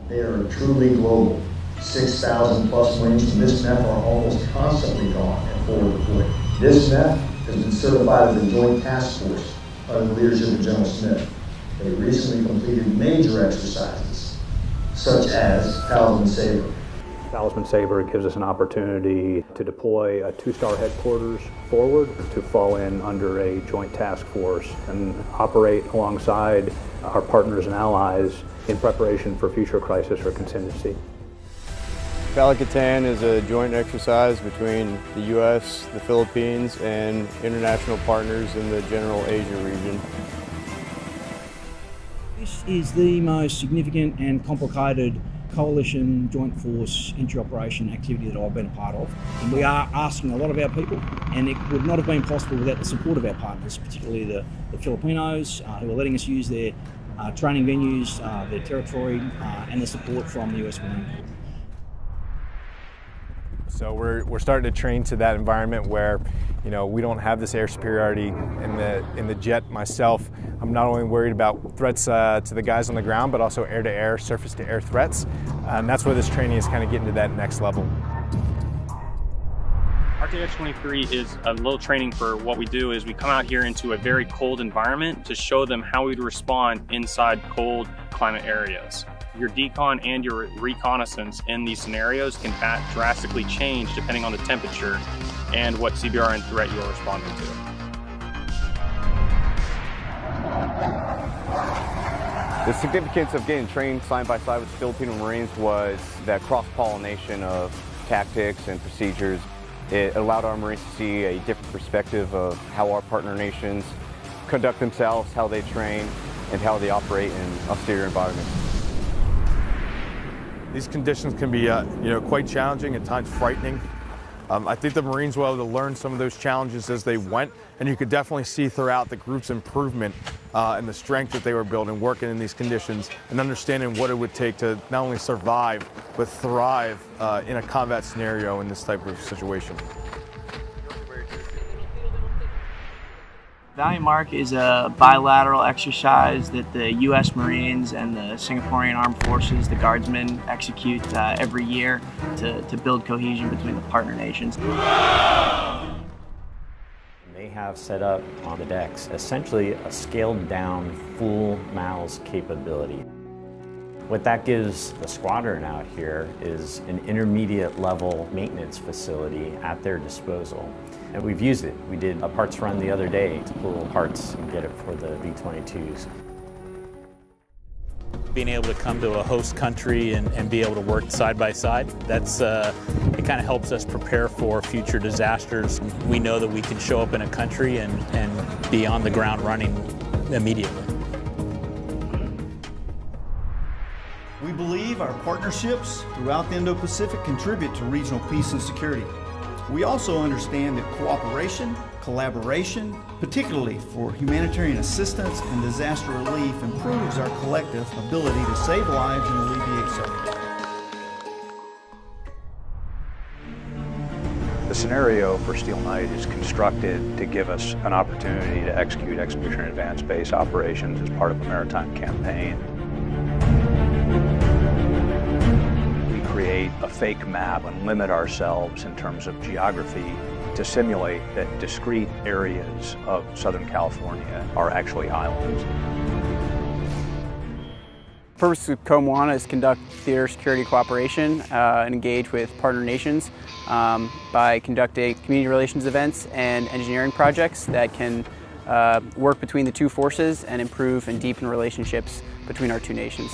They are truly global. 6,000 plus Marines from this MEF are almost constantly gone and forward deployed. This MEF has been certified as a joint task force under the leadership of General Smith. They recently completed major exercises, such as Talisman Sabre. Talisman Sabre gives us an opportunity to deploy a 2-star headquarters forward to fall in under a joint task force and operate alongside our partners and allies in preparation for future crisis or contingency. Balikatan is a joint exercise between the U.S., the Philippines, and international partners in the general Asia region. This is the most significant and complicated coalition joint force inter-operation activity that I've been a part of. And we are asking a lot of our people, and it would not have been possible without the support of our partners, particularly the Filipinos, who are letting us use their training venues, their territory, and the support from the US Marine Corps. So we're starting to train to that environment where, you know, we don't have this air superiority in the jet. Myself, I'm not only worried about threats to the guys on the ground, but also air-to-air, surface-to-air threats. And that's where this training is kind of getting to that next level. RTX-23 is a little training for what we do is we come out here into a very cold environment to show them how we'd respond inside cold climate areas. Your decon and your reconnaissance in these scenarios can drastically change depending on the temperature and what CBR and threat you are responding to. The significance of getting trained side by side with the Filipino Marines was that cross-pollination of tactics and procedures. It allowed our Marines to see a different perspective of how our partner nations conduct themselves, how they train, and how they operate in austere environments. These conditions can be quite challenging, at times frightening. I think the Marines were able to learn some of those challenges as they went, and you could definitely see throughout the group's improvement and the strength that they were building, working in these conditions, and understanding what it would take to not only survive, but thrive in a combat scenario in this type of situation. Valiant Mark is a bilateral exercise that the U.S. Marines and the Singaporean Armed Forces, the Guardsmen, execute every year to build cohesion between the partner nations. They have set up on the decks essentially a scaled down full MALS capability. What that gives the squadron out here is an intermediate level maintenance facility at their disposal. And we've used it. We did a parts run the other day to pull parts and get it for the V-22s. Being able to come to a host country and be able to work side by side, that's it kind of helps us prepare for future disasters. We know that we can show up in a country and be on the ground running immediately. We believe our partnerships throughout the Indo-Pacific contribute to regional peace and security. We also understand that cooperation, collaboration, particularly for humanitarian assistance and disaster relief, improves our collective ability to save lives and alleviate suffering. The scenario for Steel Knight is constructed to give us an opportunity to execute expeditionary advanced base operations as part of a maritime campaign. Create a fake map and limit ourselves in terms of geography to simulate that discrete areas of Southern California are actually islands. The purpose of COMWANA is to conduct theater security cooperation and engage with partner nations by conducting community relations events and engineering projects that can work between the two forces and improve and deepen relationships between our two nations.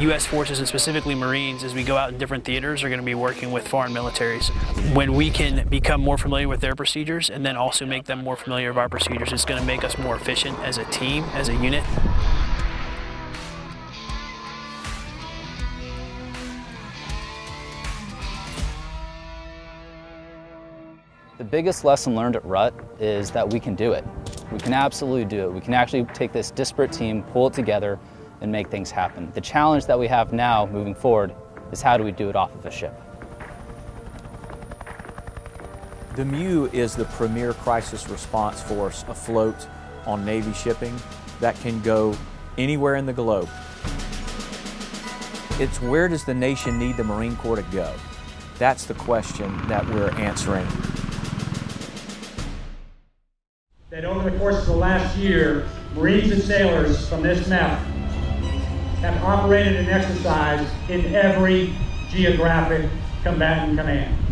U.S. forces, and specifically Marines, as we go out in different theaters, are going to be working with foreign militaries. When we can become more familiar with their procedures and then also make them more familiar with our procedures, it's going to make us more efficient as a team, as a unit. The biggest lesson learned at RUT is that we can do it. We can absolutely do it. We can actually take this disparate team, pull it together, and make things happen. The challenge that we have now moving forward is how do we do it off of a ship. The MEU is the premier crisis response force afloat on Navy shipping that can go anywhere in the globe. It's where does the nation need the Marine Corps to go? That's the question that we're answering. That over the course of the last year, Marines and sailors from this MEF have operated and exercised in every geographic combatant command.